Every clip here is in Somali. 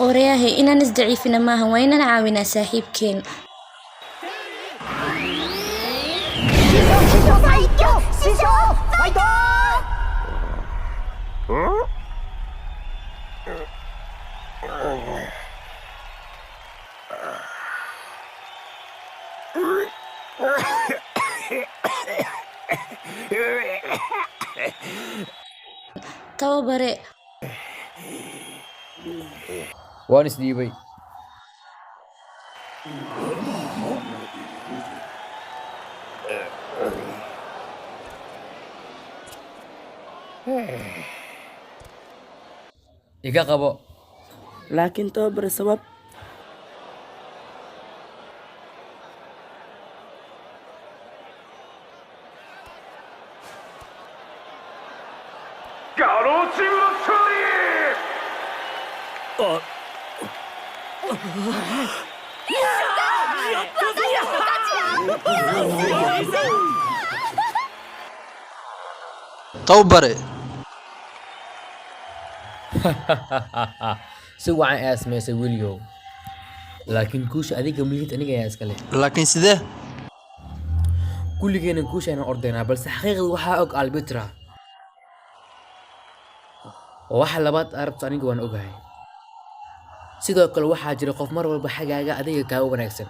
ورياهي إنا نزدعيفنا معها وإنا نعاونا ساحبكين توبري وانس ديبي إيكا قبو لكن توبر السبب توبري سوى عن اسمه سويليو لكن كوش هذيك مليت أنا جاي أسكله لكن سده كل جينا كوش أنا أردنا بس حقيقة وحاق على البترا وحلبات أربط أنا جوان أجاي سيدا كل واحد جرى قف مرة بحاجة جا أديك كاو بنكسر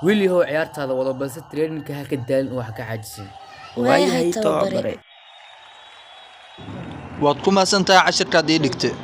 واللي هو عيارت هذا والله بس الترين كهك الدال وحكا عاجزين وهي توبري waad ku maasantahay cashirkaad ii dhigtay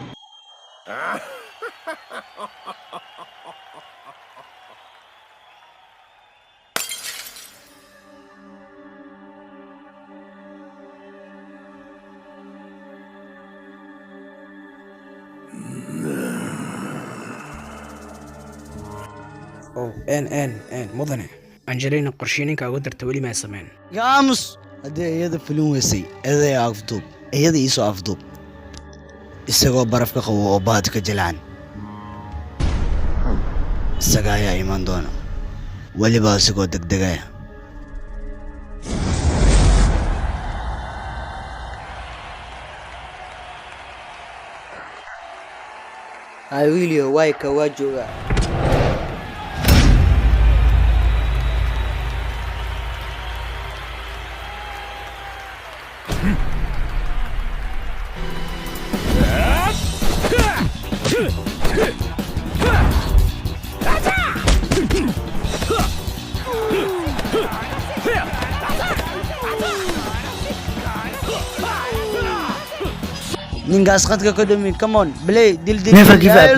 ان مدنه انجلينا قرشينينكا ugu darta wali ma sameyn gaamus hadii iyada filin weysay eeday afduub iyada iisoo afduub isagoo baraf ka qabo oo baad ka jilaan isaga ayaa iman doona waliba isagoo degdegaya ay wiilio way ka waa jooga ningaas qadka ka dhumi come on play dil never give up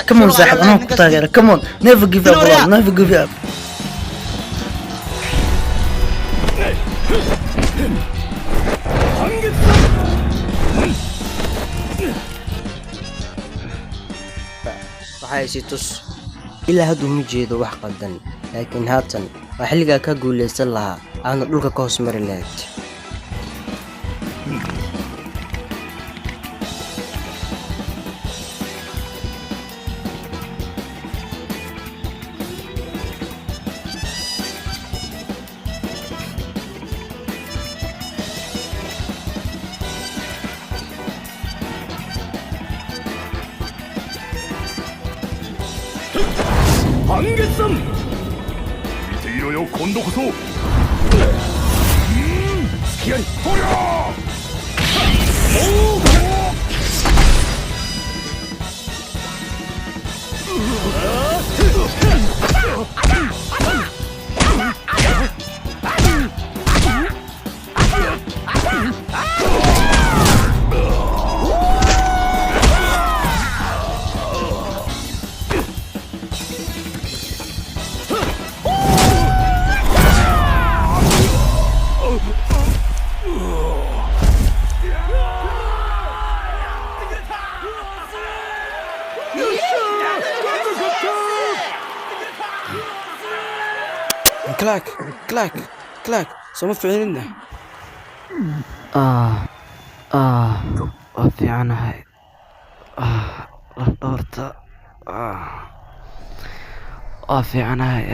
come on saaxib anoo ku taageera come on never give up never give up waxay si tus ilaa hadda uma jeedo wax qaldan laakiin haatan waa xilligaa ka guuleysan lahaa aana dhulka ka hoos mari lahayd 半月山。見ていろよ今度こそ。隙あり。とりゃもうكلاك سوما فعلنا waa fiicanahay dhowrta waa fiicanahay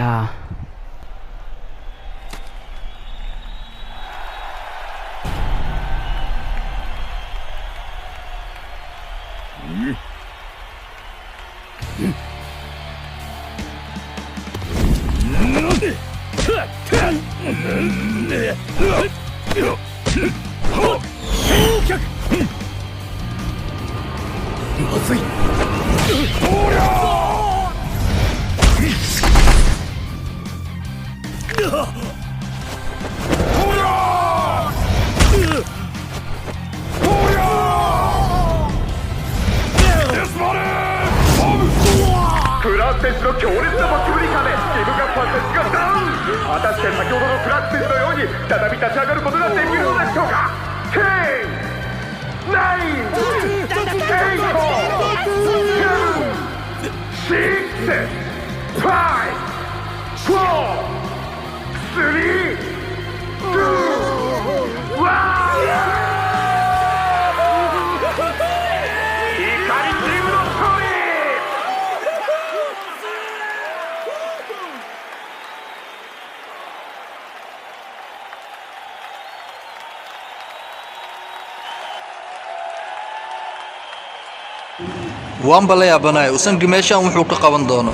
プラステスの強烈なバックブリカでギブガッパーセスがダウン。果たして先ほどのプラステスのように再び立ち上がることができるのでしょうか。10、9、8、7、6、5、4、3、2、1。waan bala yaabanahay usangi meeshaan wuxuu ka qaban doono.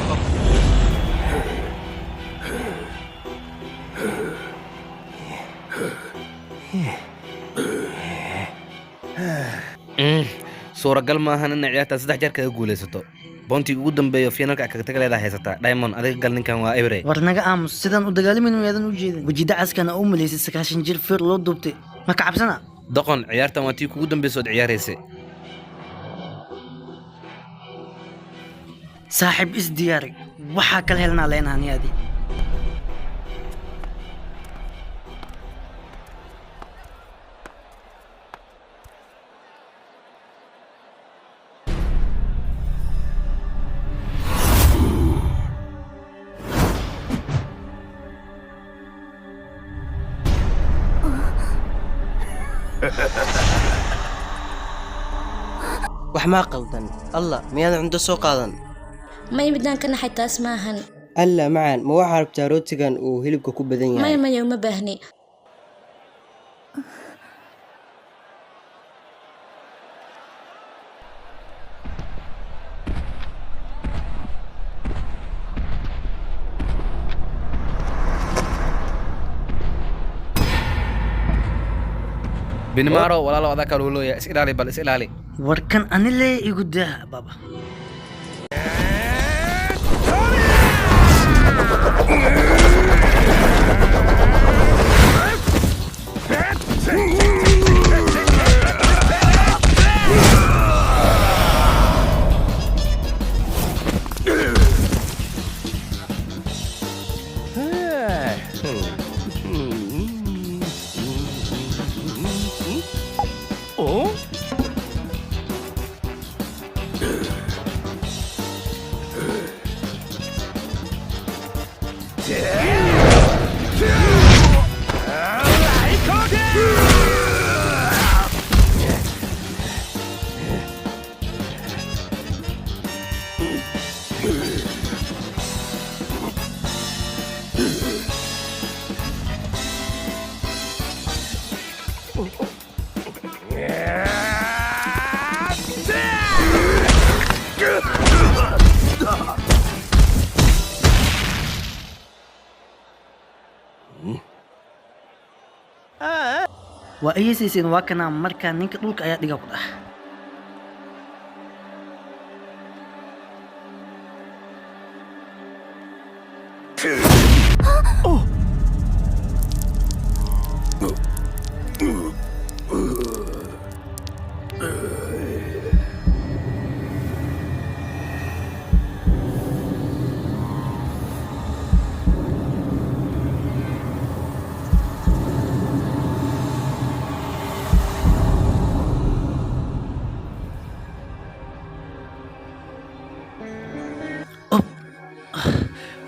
suuragal maahan in ciyaarta 3 jeer kaga guulaysato. boontii ugu dambeeyo finalka kaga tag leedahay haysataa. Diamond adiga gal ninkan waa Ebre. war naga aamus sidaan u dagaalamayno miyadan u jeedin wajida caskana u maleysay 9 jir fir loo duubtay ma ka cabsana doqon ciyaartan waa tii kugu dambeysay ciyaaraysay. saaxib is diyaari waxa kala helnaa leenaaniyadi wax ma qaldan allah miyaad cunto soo qaadan ما يمدان كنا حتى اسماهن alla macaan ma waxa rabtaa rootigan uu hilibka ku badan yahay ما يوم باهني binmaro walaalo adaka loo is ilaali bal is ilaali warkan anile igu daa baba waa ayaysiiseen waa kanaa markaa ninka dhulka ayaa dhiga ku dhah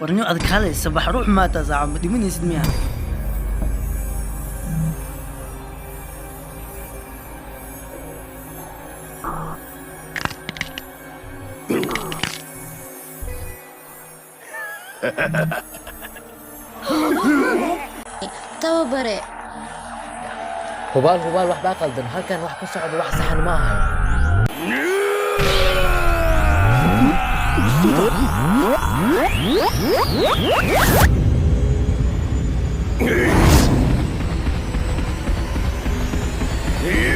warniyo aad kaalaysa bax ruux maata saaca ma dhimanaysid miya tababare hubaal waxbaa qaldan halkan wax ka socda wax saxan ma ahan Yeah!